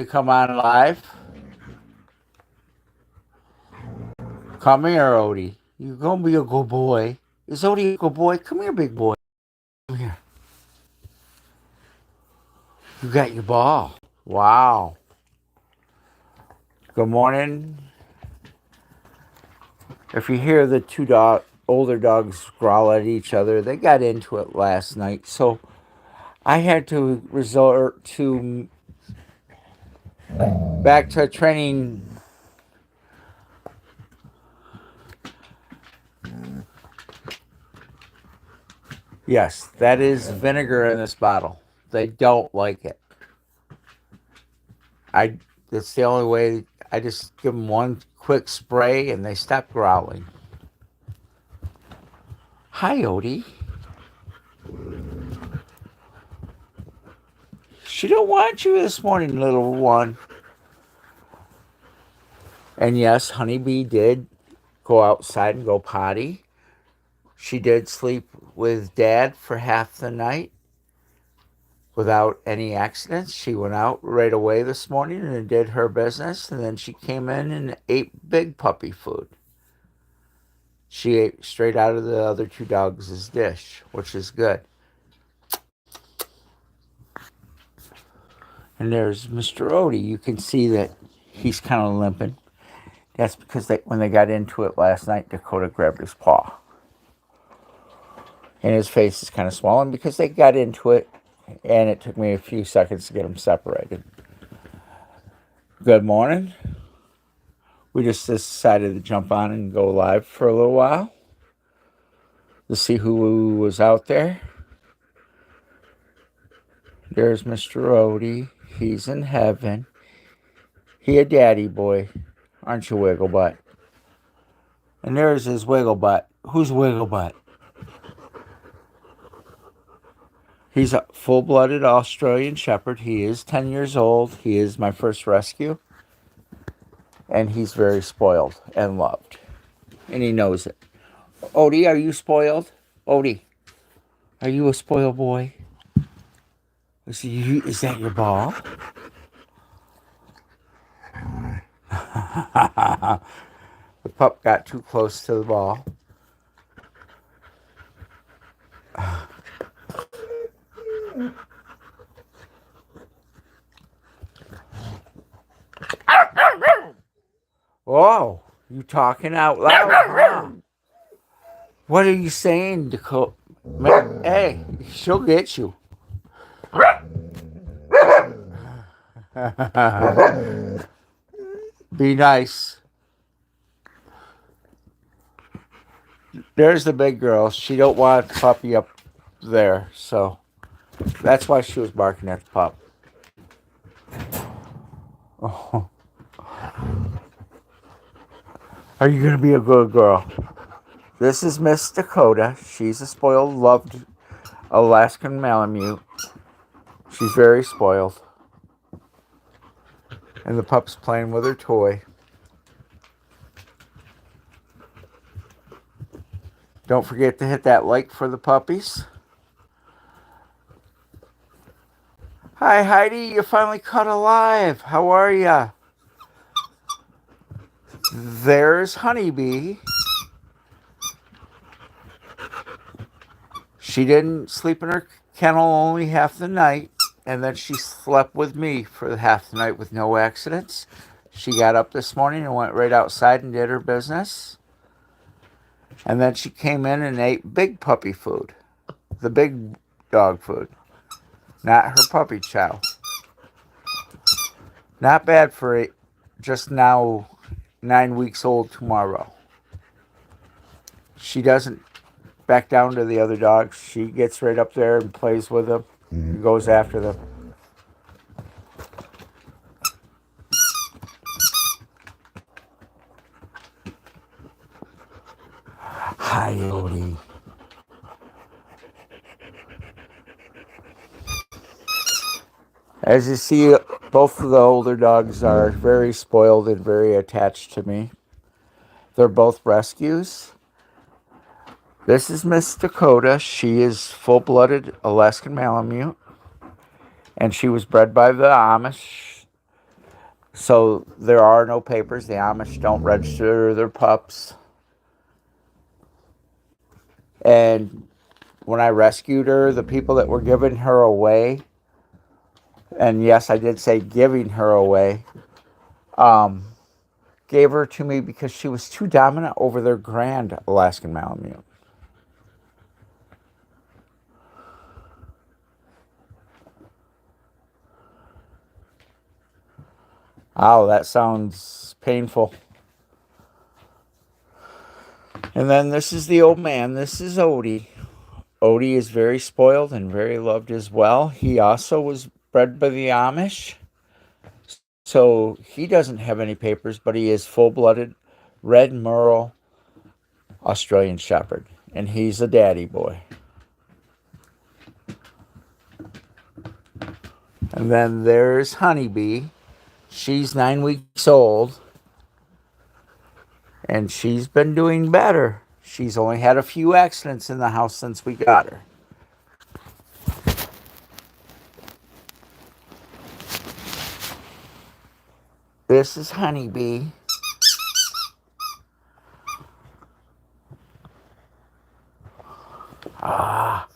To come on live. Come here, Odie. You're gonna be a good boy. Is Odie a good boy? Come here, big boy. Come here. You got your ball. Wow. Good morning. If you hear the older dogs growl at each other, they got into it last night. So I had to resort to back to training. Yes, that is vinegar in this bottle. They don't like it. I. That's the only way. I just give them one quick spray and they stop growling. Hi, Odie. She don't want you this morning, little one. And yes, Honeybee did go outside and go potty. She did sleep with Dad for half the night without any accidents. She went out right away this morning and did her business, and then she came in and ate big puppy food. She ate straight out of the other two dogs' dish, which is good. And there's Mr. Odie. You can see that he's kind of limping. That's because when they got into it last night, Dakota grabbed his paw. And his face is kind of swollen because they got into it, and it took me a few seconds to get them separated. Good morning. We just decided to jump on and go live for a little while to see who was out there. There's Mr. Odie. He's in heaven. He a daddy boy. Aren't you, Wigglebutt? And there's his Wigglebutt. Who's Wigglebutt? He's a full-blooded Australian Shepherd. He is 10 years old. He is my first rescue. And he's very spoiled and loved. And he knows it. Odie, are you spoiled? Odie, are you a spoiled boy? Is that your ball? The pup got too close to the ball. Whoa, you talking out loud? Huh? What are you saying, Dakota? Hey, she'll get you. Be nice. There's the big girl. She don't want a puppy up there, so that's why she was barking at the pup. Oh. Are you gonna be a good girl? This is Miss Dakota. She's a spoiled, loved Alaskan Malamute. She's very spoiled. And the pup's playing with her toy. Don't forget to hit that like for the puppies. Hi, Heidi. You finally caught alive. How are ya? There's Honeybee. She didn't sleep in her kennel only half the night, and then she slept with me for half the night with no accidents. She got up this morning and went right outside and did her business. And then she came in and ate big puppy food, the big dog food, not her puppy chow. Not bad for just now 9 weeks old tomorrow. She doesn't back down to the other dogs. She gets right up there and plays with them and goes after them. Hi, Odie. As you see, both of the older dogs are very spoiled and very attached to me. They're both rescues. This is Miss Dakota. She is full-blooded Alaskan Malamute. And she was bred by the Amish. So there are no papers. The Amish don't register their pups. And when I rescued her, the people that were giving her away, and yes, I did say giving her away, gave her to me because she was too dominant over their grand Alaskan Malamute. Oh, that sounds painful. And then this is the old man. This is Odie. Odie is very spoiled and very loved as well. He also was bred by the Amish. So he doesn't have any papers, but he is full-blooded red merle Australian Shepherd. And he's a daddy boy. And then there's Honeybee. She's 9 weeks old. And she's been doing better. She's only had a few accidents in the house since we got her. This is Honeybee. Ah.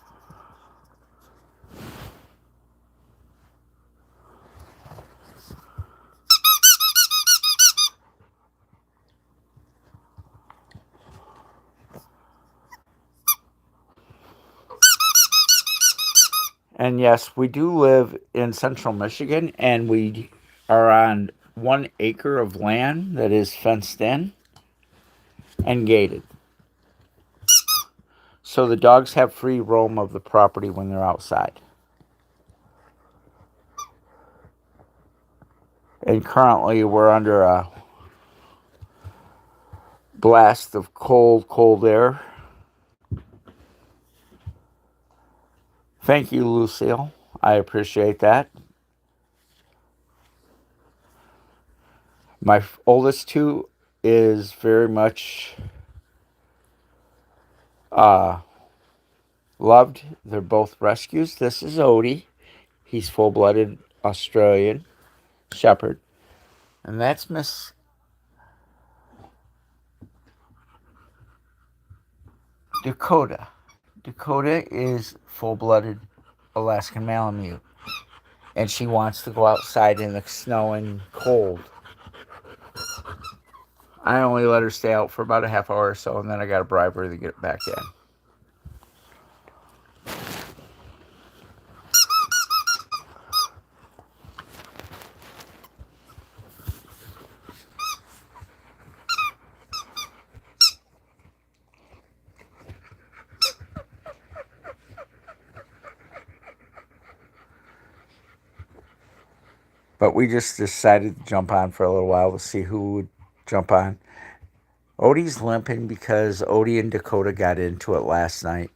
And yes, we do live in central Michigan, and we are on 1 acre of land that is fenced in and gated. So the dogs have free roam of the property when they're outside. And currently we're under a blast of cold air. Thank you, Lucille. I appreciate that. My oldest two is very much loved. They're both rescues. This is Odie. He's full-blooded Australian Shepherd. And that's Miss Dakota. Dakota is full-blooded Alaskan Malamute. And she wants to go outside in the snow and cold. I only let her stay out for about a half hour or so, and then I got to bribe her to get back in. But we just decided to jump on for a little while to see who would jump on. Odie's limping because Odie and Dakota got into it last night.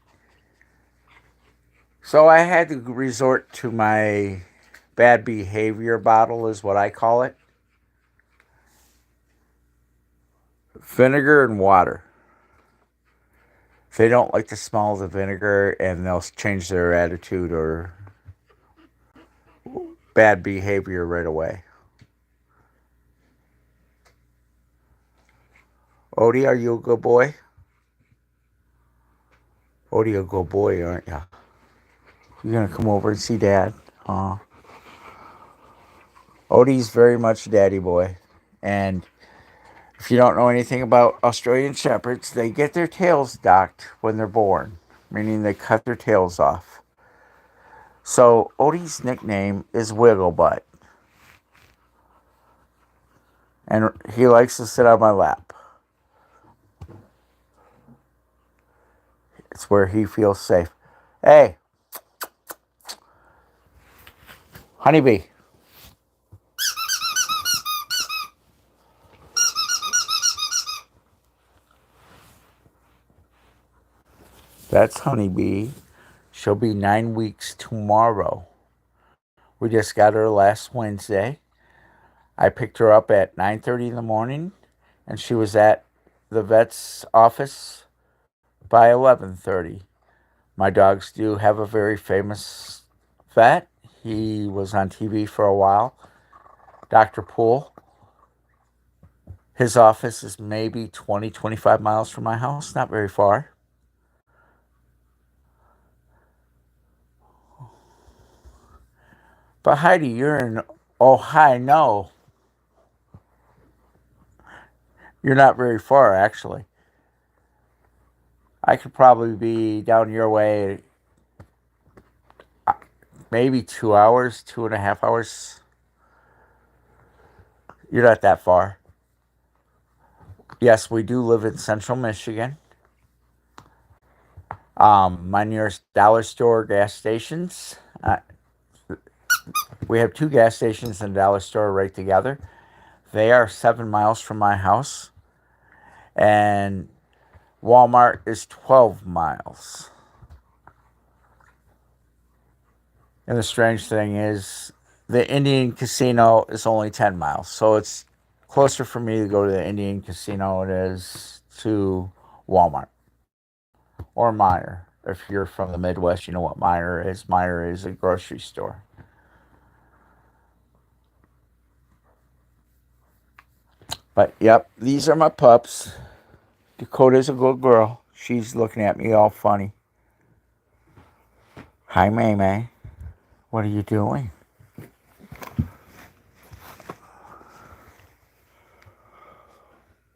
So I had to resort to my bad behavior bottle, is what I call it. Vinegar and water. If they don't like the smell of the vinegar, and they'll change their attitude or bad behavior right away. Odie, are you a good boy? Odie, a good boy, aren't you? You're going to come over and see Dad? Odie's very much daddy boy. And if you don't know anything about Australian Shepherds, they get their tails docked when they're born, meaning they cut their tails off. So Odie's nickname is Wiggle Butt. And he likes to sit on my lap. It's where he feels safe. Hey, Honeybee. That's Honeybee. She'll be 9 weeks tomorrow. We just got her last Wednesday. I picked her up at 9:30 in the morning, and she was at the vet's office by 11:30. My dogs do have a very famous vet. He was on TV for a while, Dr. Poole. His office is maybe 20, 25 miles from my house, not very far. But Heidi, you're in Ohio. No, you're not very far, actually. I could probably be down your way maybe 2 hours, 2.5 hours. You're not that far. Yes, we do live in central Michigan. My nearest dollar store gas stations. We have two gas stations and a dollar store right together. They are 7 miles from my house, and Walmart is 12 miles. And the strange thing is, the Indian Casino is only 10 miles. So it's closer for me to go to the Indian Casino than it is to Walmart or Meijer. If you're from the Midwest, you know what Meijer is. Meijer is a grocery store. But yep, these are my pups. Dakota's a good girl. She's looking at me all funny. Hi, May May. What are you doing?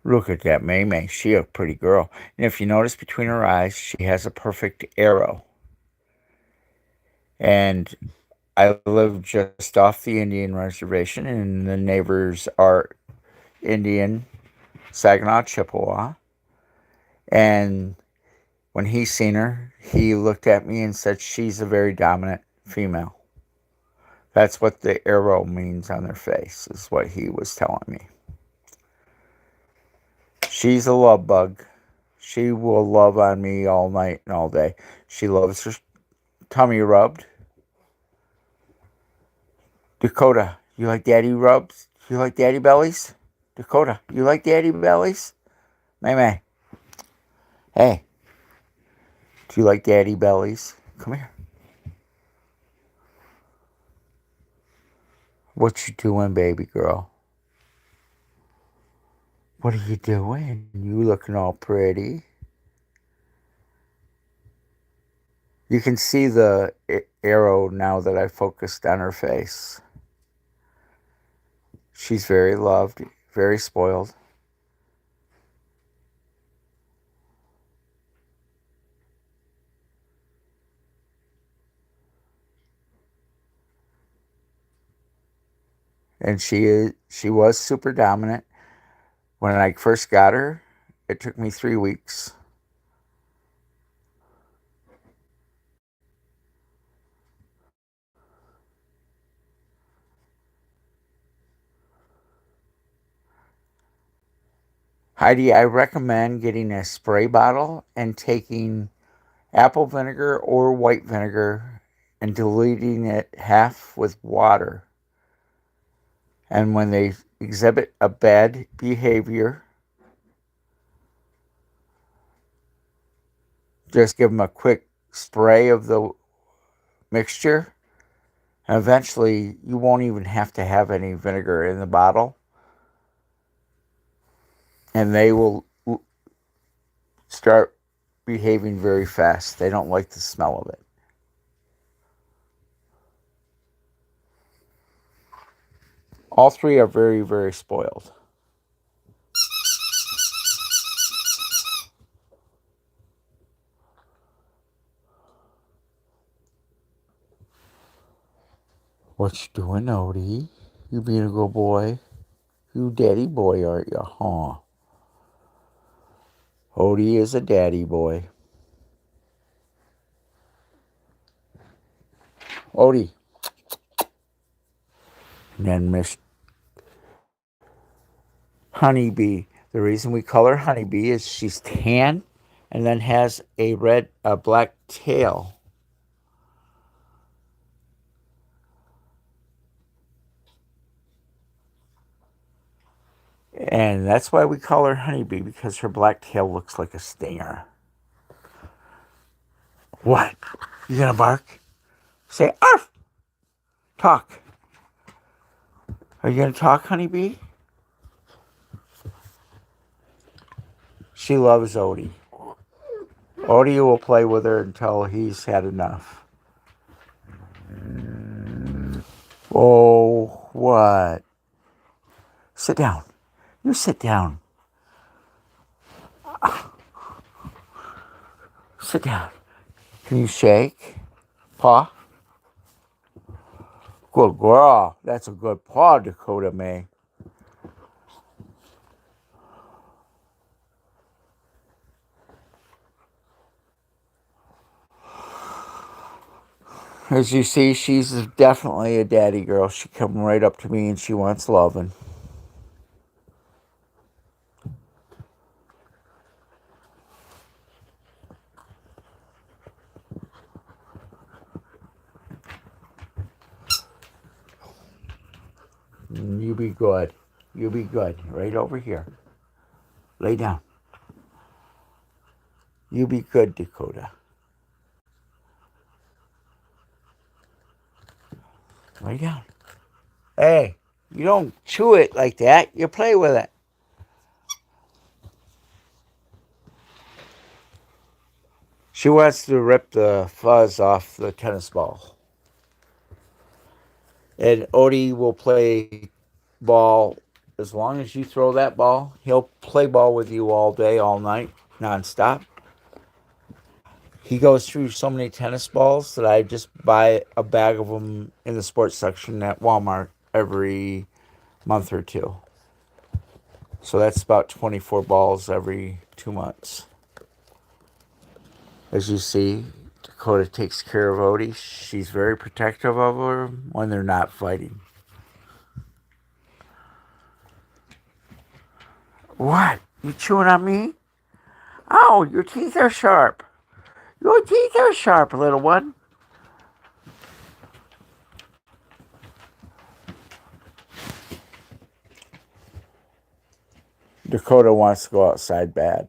Look at that May May. She a pretty girl. And if you notice between her eyes, she has a perfect arrow. And I live just off the Indian reservation, and the neighbors are Indian, Saginaw, Chippewa. And when he seen her, he looked at me and said, she's a very dominant female. That's what the arrow means on their face, is what he was telling me. She's a love bug. She will love on me all night and all day. She loves her tummy rubbed. Dakota, you like daddy rubs? You like daddy bellies? Dakota, you like daddy bellies? May May. Hey, do you like daddy bellies? Come here. What you doing, baby girl? What are you doing? You looking all pretty. You can see the arrow now that I focused on her face. She's very loved, very spoiled. And she was super dominant. When I first got her, it took me 3 weeks. Heidi, I recommend getting a spray bottle and taking apple vinegar or white vinegar and diluting it half with water. And when they exhibit a bad behavior, just give them a quick spray of the mixture. And eventually, you won't even have to have any vinegar in the bottle. And they will start behaving very fast. They don't like the smell of it. All three are very, very spoiled. What you doing, Odie? You being a good boy? You daddy boy, aren't you? Huh? Odie is a daddy boy. Odie. And then Miss Honeybee. The reason we call her Honeybee is she's tan and then has a black tail. And that's why we call her Honeybee, because her black tail looks like a stinger. What? You gonna bark? Say arf! Talk. Are you gonna talk, Honeybee? She loves Odie. Odie will play with her until he's had enough. Oh, what? Sit down. You sit down. Sit down. Can you shake? Paw? Good girl. That's a good paw, Dakota May. As you see, she's definitely a daddy girl. She come right up to me and she wants loving. You be good. You be good. Right over here. Lay down. You be good, Dakota. Lay down. Hey, you don't chew it like that. You play with it. She wants to rip the fuzz off the tennis ball. And Odie will play ball as long as you throw that ball. He'll play ball with you all day, all night, nonstop. He goes through so many tennis balls that I just buy a bag of them in the sports section at Walmart every month or two. So that's about 24 balls every 2 months. As you see, Dakota takes care of Odie. She's very protective of her when they're not fighting. What? You chewing on me? Oh, your teeth are sharp. Your teeth are sharp, little one. Dakota wants to go outside bad.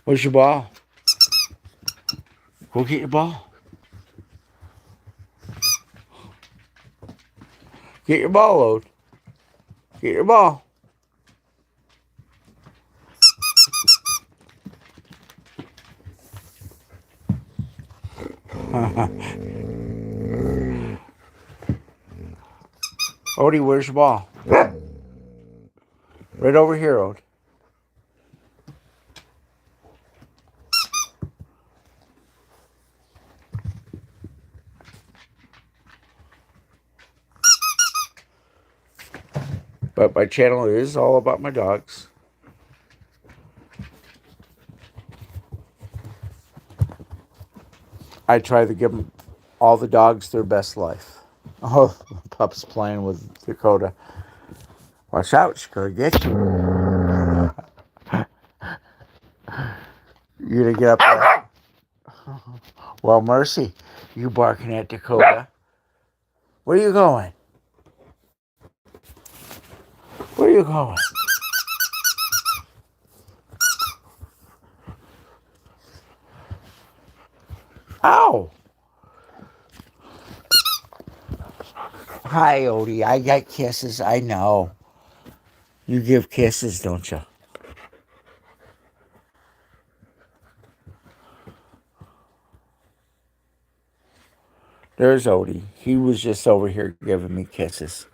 Where's your ball? Go get your ball. Get your ball, Ode. Get your ball. Odie, where's your ball? Right over here, Ode. But my channel is all about my dogs. I try to give them all the dogs their best life. Oh, the pup's playing with Dakota. Watch out, she's going to get you. You going to get up there? Well, Mercy, you barking at Dakota. Where are you going? Where are you going? Ow! Hi, Odie. I got kisses. I know. You give kisses, don't you? There's Odie. He was just over here giving me kisses.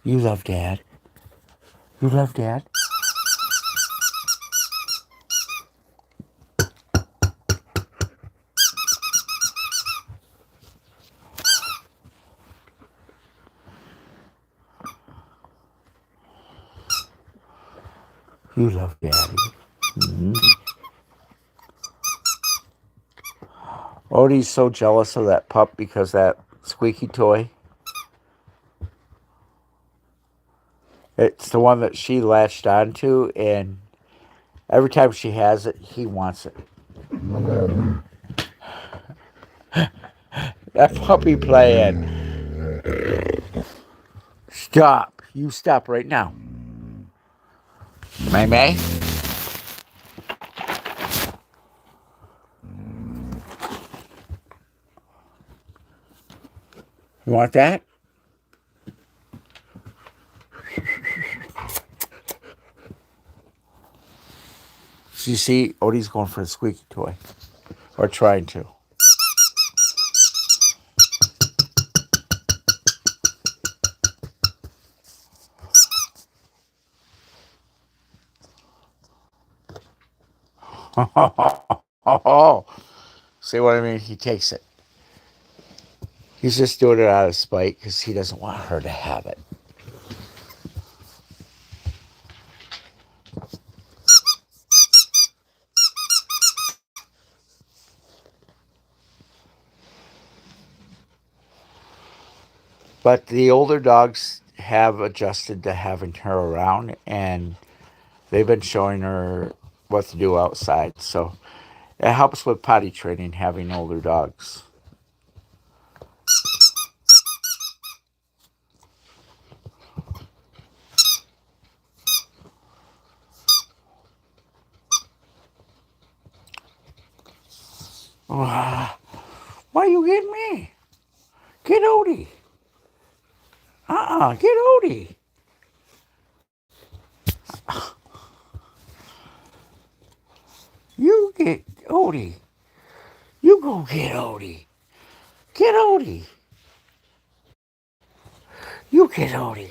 You love Dad? You love Dad? You love Daddy. Mm-hmm. Odie's so jealous of that pup because that squeaky toy. It's the one that she latched onto, and every time she has it, he wants it. That puppy playing. Stop. You stop right now. May May? You want that? So you see, Odie's going for the squeaky toy. Or trying to. See what I mean? He takes it. He's just doing it out of spite because he doesn't want her to have it. But the older dogs have adjusted to having her around, and they've been showing her what to do outside. So it helps with potty training having older dogs. Why are you getting me? Get Odie. Get Odie. You get Odie. You go get Odie. Get Odie. You get Odie.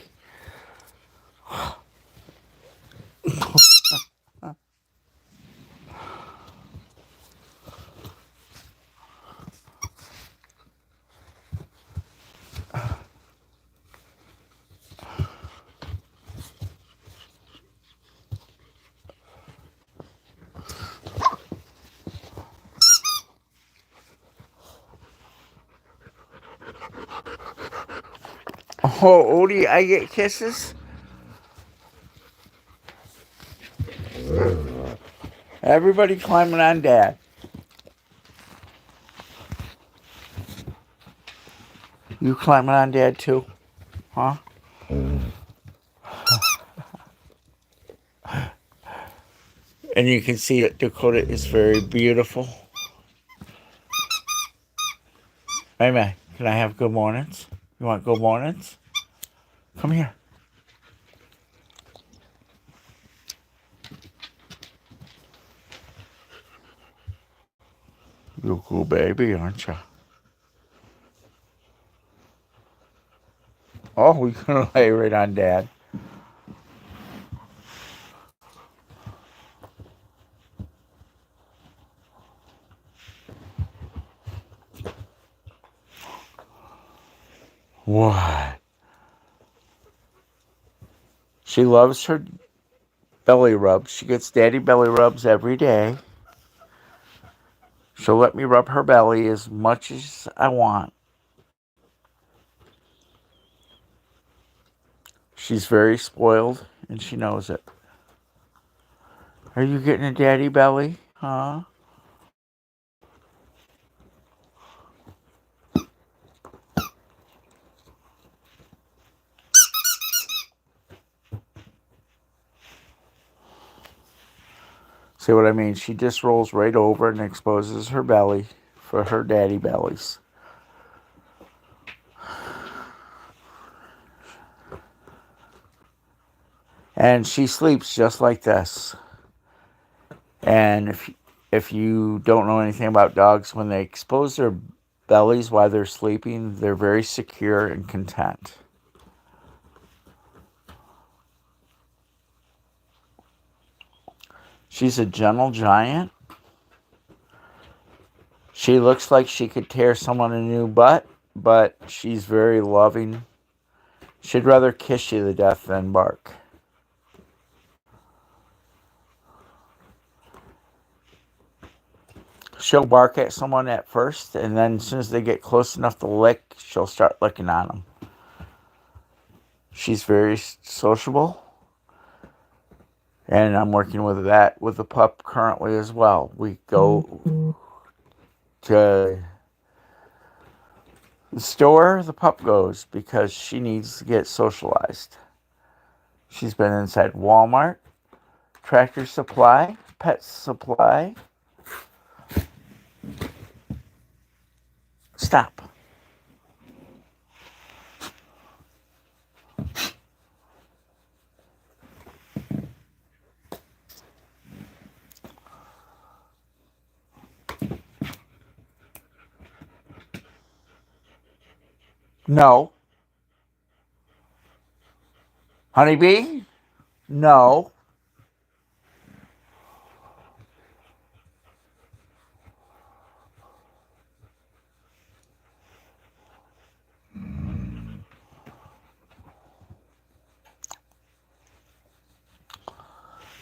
Oh, Odie, I get kisses? Everybody climbing on Dad. You climbing on Dad too? Huh? And you can see that Dakota is very beautiful. Hey, man, can I have good mornings? You want good mornings? Come here. You're a cool baby, aren't you? Oh, we can lay right on Dad. What? She loves her belly rubs. She gets daddy belly rubs every day. She'll let me rub her belly as much as I want. She's very spoiled, and she knows it. Are you getting a daddy belly? Huh? See what I mean? She just rolls right over and exposes her belly for her daddy bellies. And she sleeps just like this. And if you don't know anything about dogs, when they expose their bellies while they're sleeping, they're very secure and content. She's a gentle giant. She looks like she could tear someone a new butt, but she's very loving. She'd rather kiss you to death than bark. She'll bark at someone at first, and then as soon as they get close enough to lick, she'll start licking on them. She's very sociable, and I'm working with that with the pup currently as well. We go to the store, the pup goes because she needs to get socialized. She's been inside Walmart, Tractor Supply, Pet Supply. Stop. No. Honeybee? No.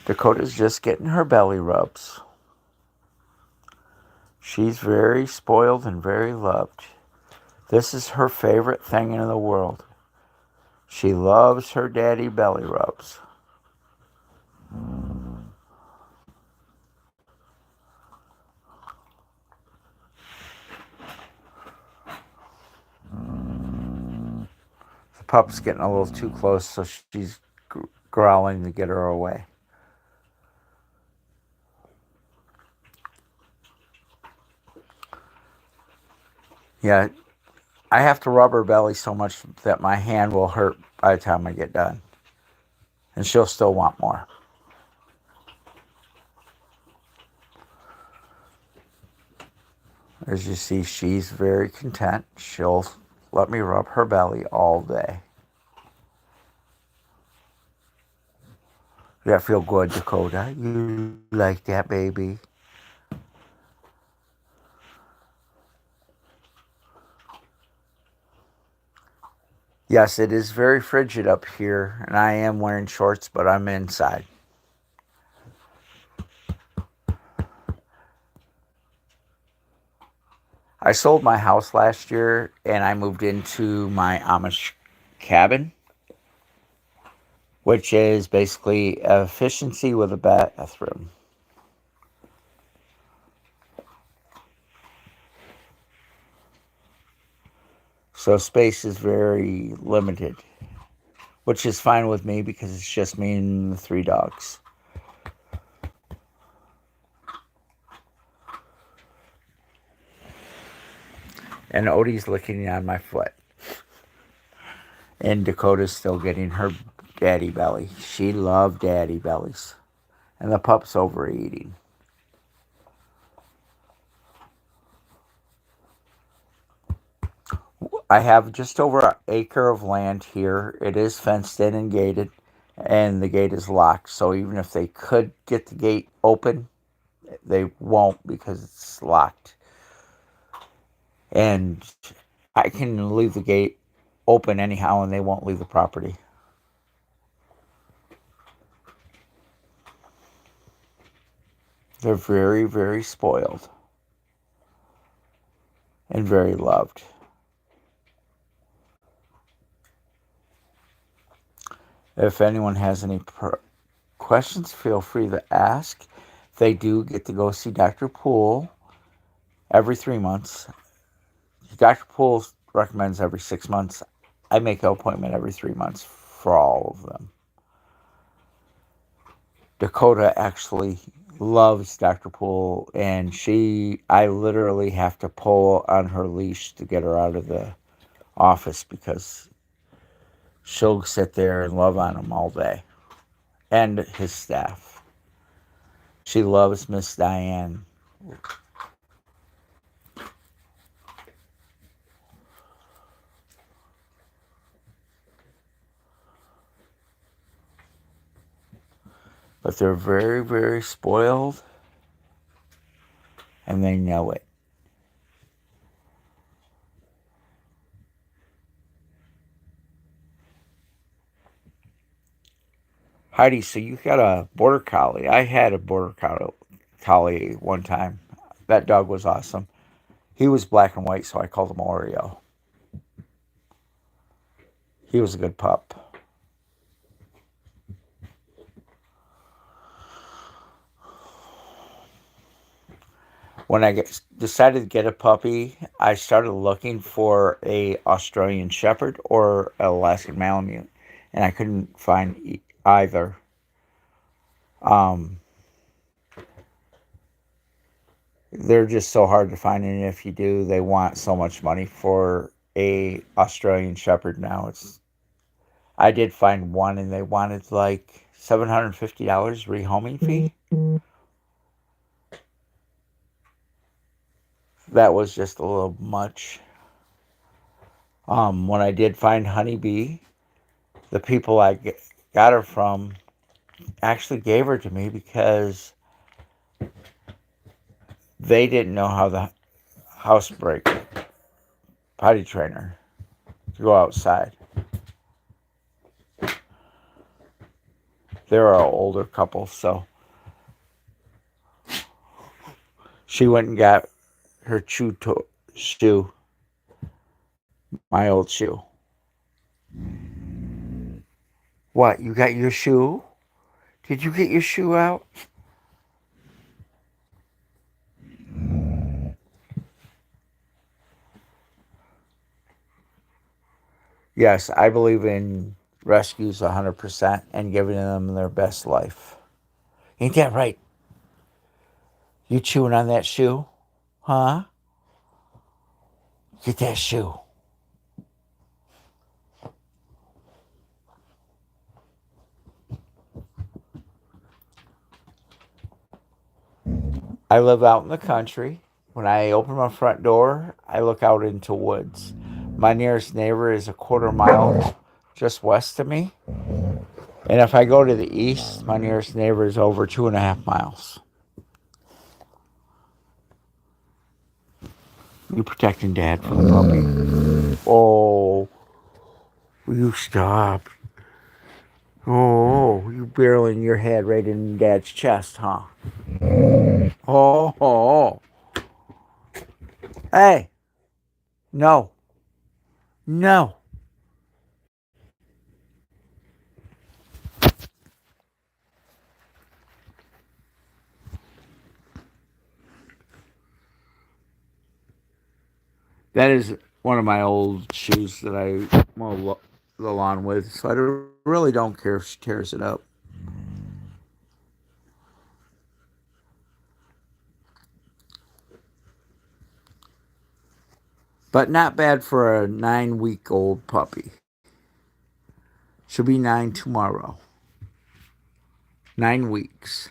Dakota's just getting her belly rubs. She's very spoiled and very loved. This is her favorite thing in the world. She loves her daddy belly rubs. The pup's getting a little too close, so she's growling to get her away. Yeah, I have to rub her belly so much that my hand will hurt by the time I get done. And she'll still want more. As you see, she's very content. She'll let me rub her belly all day. Does that feel good, Dakota? You like that, baby? Yes, it is very frigid up here, and I am wearing shorts, but I'm inside. I sold my house last year, and I moved into my Amish cabin, which is basically efficiency with a bathroom. So space is very limited, which is fine with me because it's just me and the 3 dogs. And Odie's licking on my foot. And Dakota's still getting her daddy belly. She loved daddy bellies. And the pup's overeating. I have just over an acre of land here. It is fenced in and gated, and the gate is locked. So even if they could get the gate open, they won't because it's locked. And I can leave the gate open anyhow, and they won't leave the property. They're very, very spoiled and very loved. If anyone has any questions, feel free to ask. They do get to go see Dr. Poole every 3 months. Dr. Poole recommends every 6 months. I make an appointment every 3 months for all of them. Dakota actually loves Dr. Poole, and I literally have to pull on her leash to get her out of the office because she'll sit there and love on him all day. And his staff. She loves Miss Diane. But they're very, very spoiled. And they know it. Heidi, so you got a border collie. I had a border collie one time. That dog was awesome. He was black and white, so I called him Oreo. He was a good pup. When I decided to get a puppy, I started looking for a Australian Shepherd or Alaskan Malamute, and I couldn't find either. Um, they're just so hard to find, and if you do, they want so much money for a Australian Shepherd now. It's I did find one, and they wanted like $750 rehoming fee. That was just a little much. When I did find Honeybee, the people got her from actually gave her to me because they didn't know how the housebreak potty trainer to go outside. They're an older couple, so she went and got her shoe, my old shoe. What? You got your shoe? Did you get your shoe out? Yes, I believe in rescues 100% and giving them their best life. Ain't that right? You chewing on that shoe? Huh? Get that shoe. I live out in the country. When I open my front door, I look out into woods. My nearest neighbor is a quarter mile just west of me. And if I go to the east, my nearest neighbor is over 2.5 miles. You protecting Dad from the puppy? Oh, will you stop? Oh, you barreling your head right in Dad's chest, huh? Oh. Hey, no. No. That is one of my old shoes that I mow the lawn with, so I really don't care if she tears it up. But not bad for a 9-week-old puppy. She'll be 9 tomorrow. 9 weeks.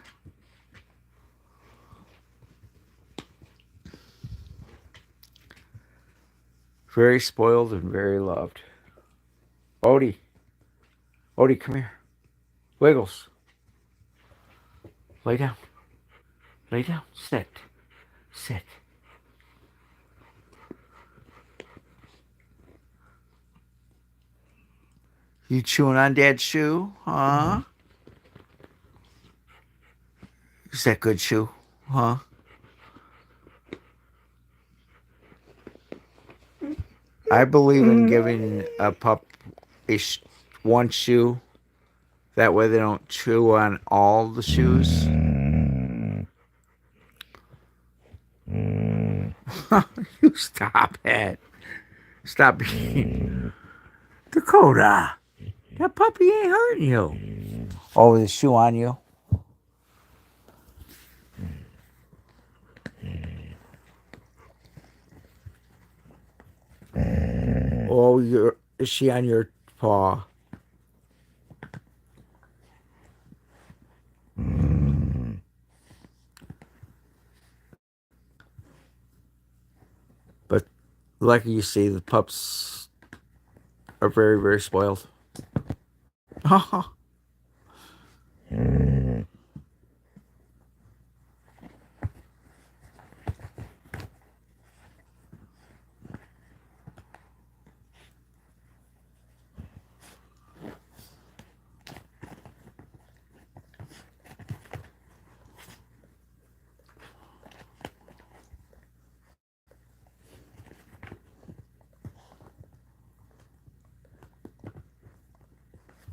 Very spoiled and very loved. Odie. Odie, come here. Wiggles. Lay down. Lay down. Sit. Sit. You chewing on Dad's shoe? Huh? Is that good shoe? Huh? I believe in giving a pup one shoe. That way they don't chew on all the shoes. You stop it. Stop being Dakota. That puppy ain't hurting you. Oh, the shoe on you? Oh, is she on your paw? But like you see, the pups are very, very spoiled.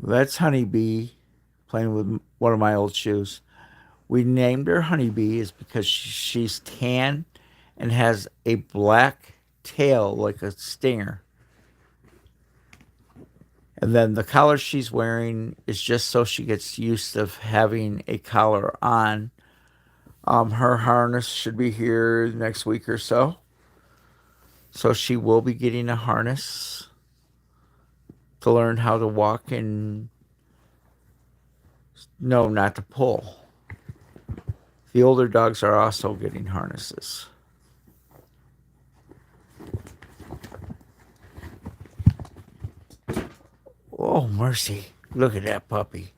That's Honeybee playing with one of my old shoes. We named her Honeybee is because she's tan and has a black tail like a stinger. And then the collar she's wearing is just so she gets used to having a collar on. Her harness should be here next week or so. So she will be getting a harness to learn how to walk and no, not to pull. The older dogs are also getting harnesses. Oh, mercy. Look at that puppy.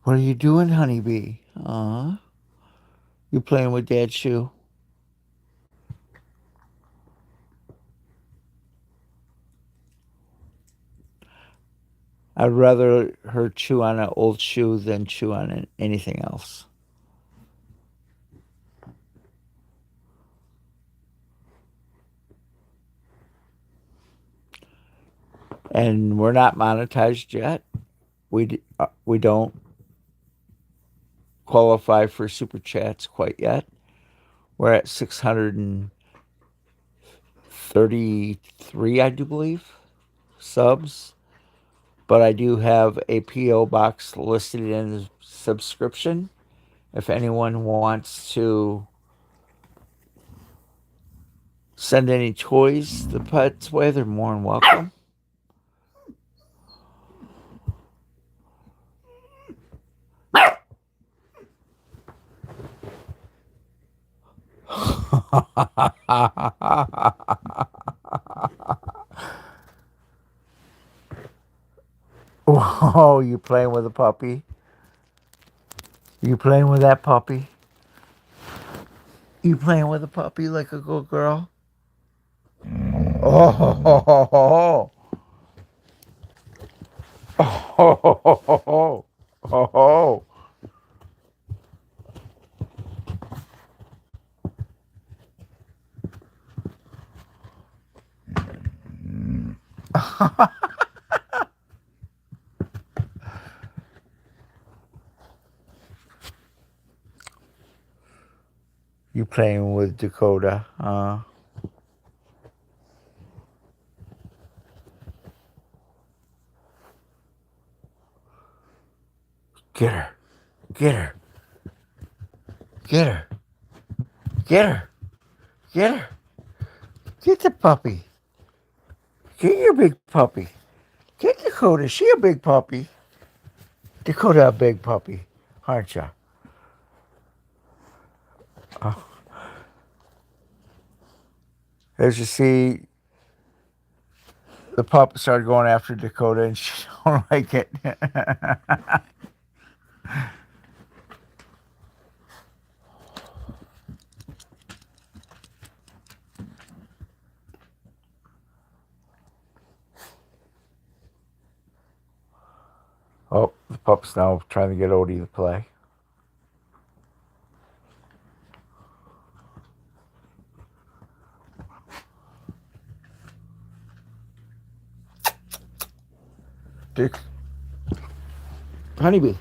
What are you doing, honeybee? You playing with Dad's shoe? I'd rather her chew on an old shoe than chew on anything else. And we're not monetized yet. We don't qualify for super chats quite yet. We're at 633, I do believe, subs. But I do have a PO box listed in the subscription. If anyone wants to send any toys the pets way, they're more than welcome. Whoa, you playing with a puppy? You playing with that puppy? You playing with a puppy like a good girl? Oh, oh, oh, You playing with Dakota? Get her. Get her. Get her. Get her. Get her. Get the puppy. Get your big puppy. Get Dakota. She a big puppy. Dakota a big puppy, aren't ya? Oh. As you see, the pup started going after Dakota, and she don't like it. Oh, the pup's now trying to get Odie to play. Dick. Honeybee.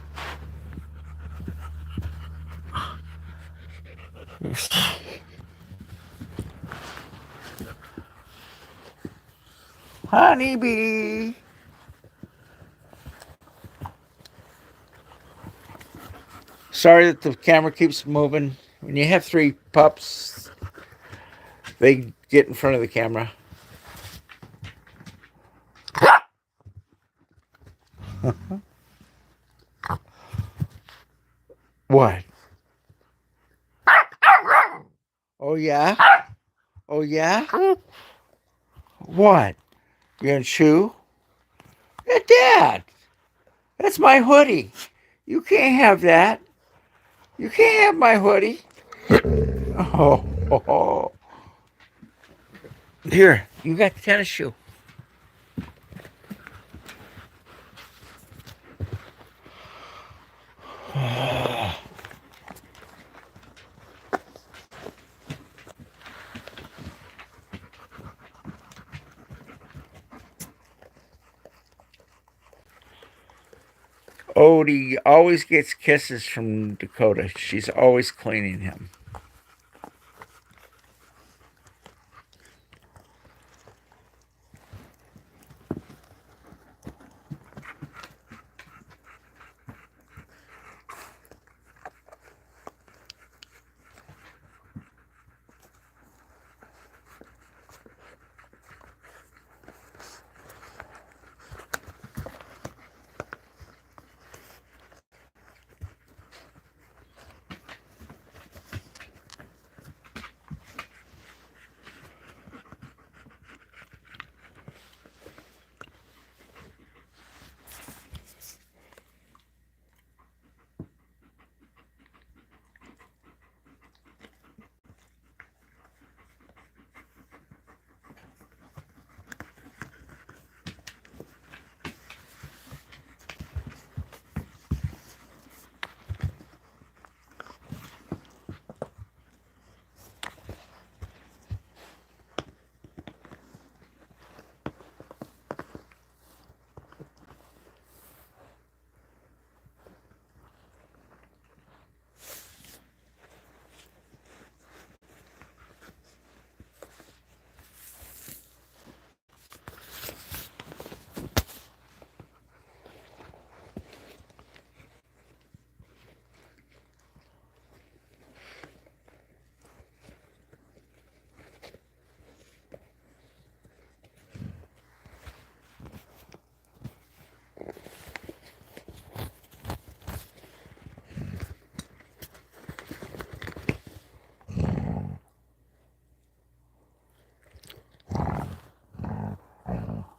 Honeybee. Sorry that the camera keeps moving. When you have three pups, they get in front of the camera. What? Oh, yeah? Oh, yeah? What? You gonna chew? Hey, Dad, that's my hoodie. You can't have that. You can't have my hoodie. Oh, oh, oh. Here, you got the tennis shoe. Odie always gets kisses from Dakota. She's always cleaning him.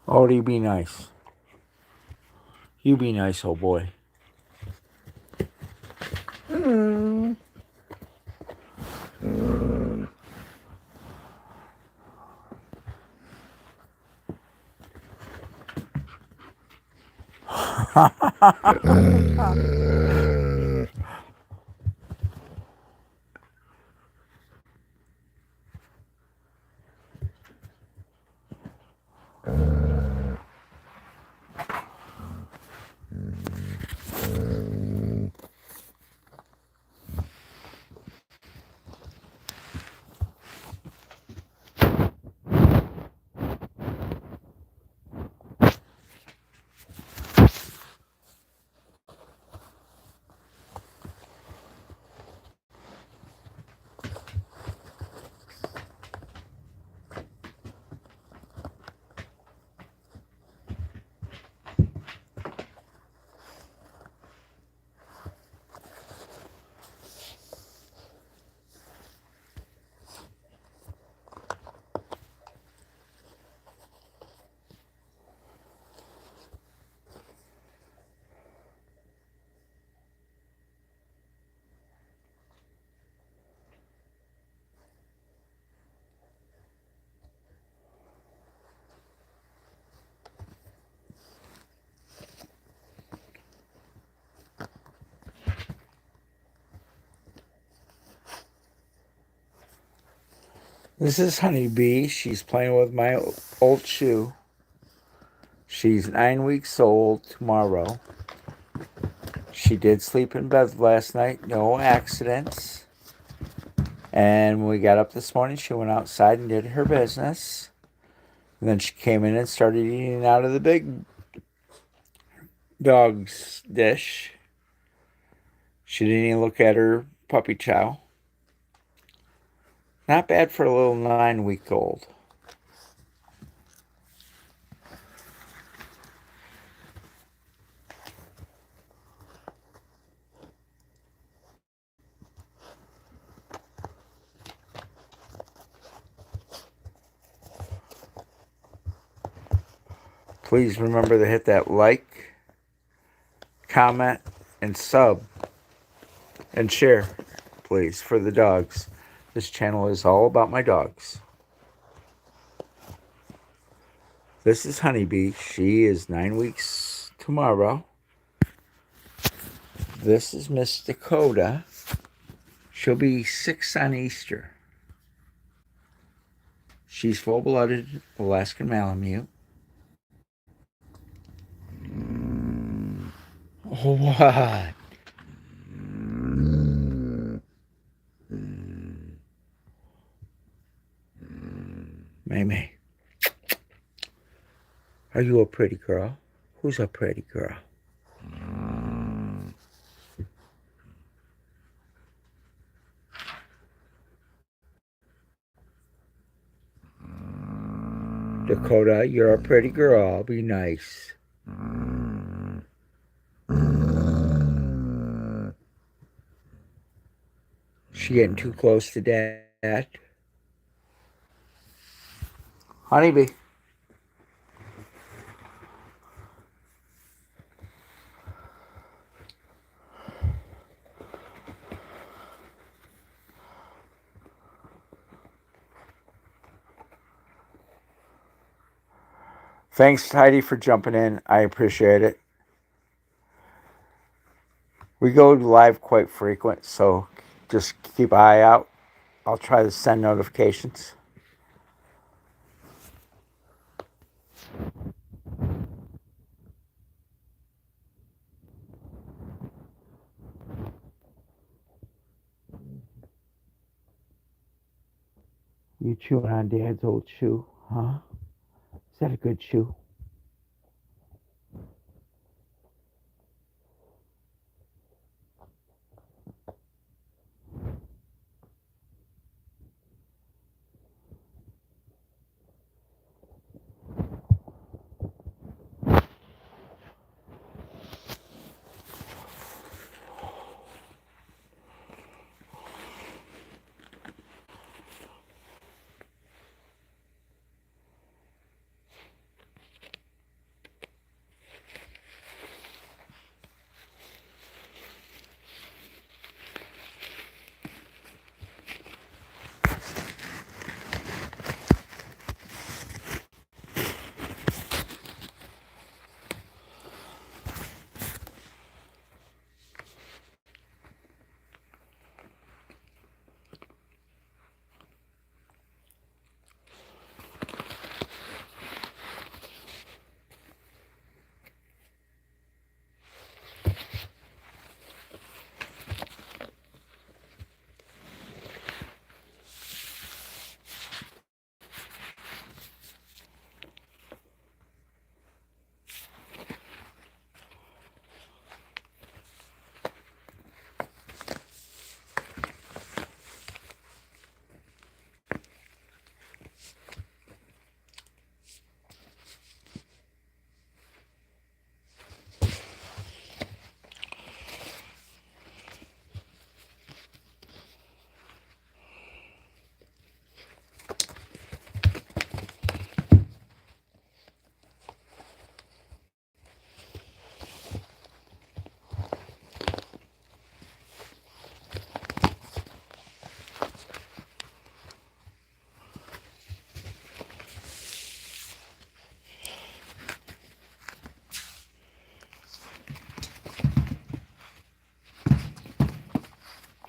Odie, be nice. You be nice, old boy. This is Honeybee. She's playing with my old shoe. She's 9 weeks old tomorrow. She did sleep in bed last night, no accidents. And when we got up this morning, she went outside and did her business. And then she came in and started eating out of the big dog's dish. She didn't even look at her puppy chow. Not bad for a little 9 week old. Please remember to hit that like, comment, and sub, and share, please, for the dogs. This channel is all about my dogs. This is Honeybee. She is 9 weeks tomorrow. This is Miss Dakota. She'll be 6 on Easter. She's full-blooded Alaskan Malamute. What? May. Are you a pretty girl? Who's a pretty girl? Dakota, you're a pretty girl. I'll be nice. She getting too close to Dad? Honeybee. Thanks, Heidi, for jumping in. I appreciate it. We go live quite frequent, so just keep an eye out. I'll try to send notifications. You chewing on Dad's old shoe, huh? Is that a good shoe?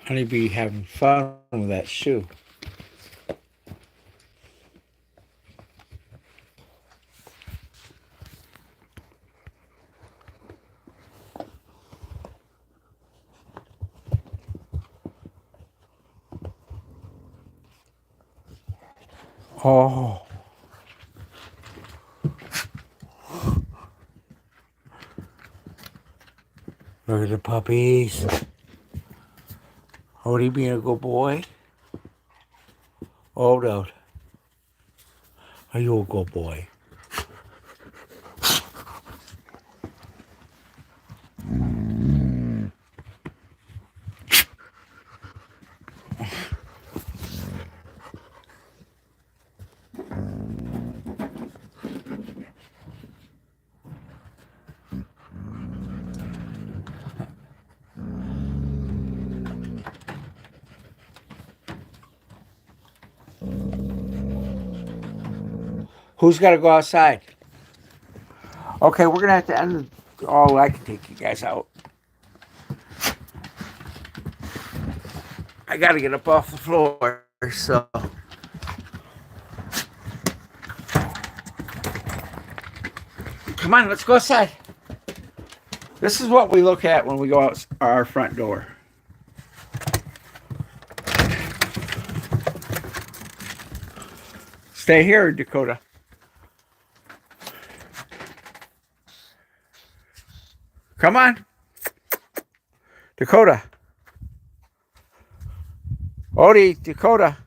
Honeybee having fun with that shoe. Oh. Look at the puppies. Odie being a good boy. Oh, no. Are you a good boy? Who's got to go outside? Okay, we're going to have to end. Oh, I can take you guys out. I got to get up off the floor, so. Come on, let's go outside. This is what we look at when we go out our front door. Stay here, Dakota. Come on. Dakota. Odie, Dakota.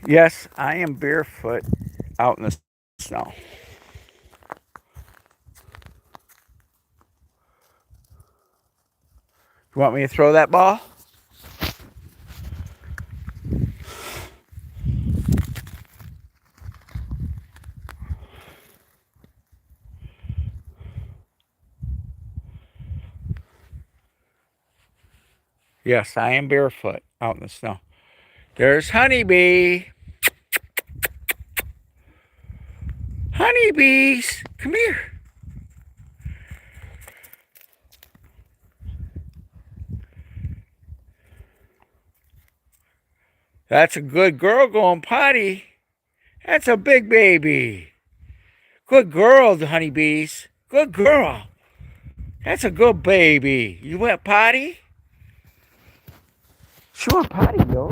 Yes, I am barefoot out in the snow. You want me to throw that ball? Yes, I am barefoot out in the snow. There's Honeybee. Honeybees, come here. That's a good girl going potty. That's a big baby. Good girl, the honeybees. Good girl. That's a good baby. You went potty? She went potty, yo.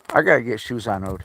I gotta get shoes on, Ode.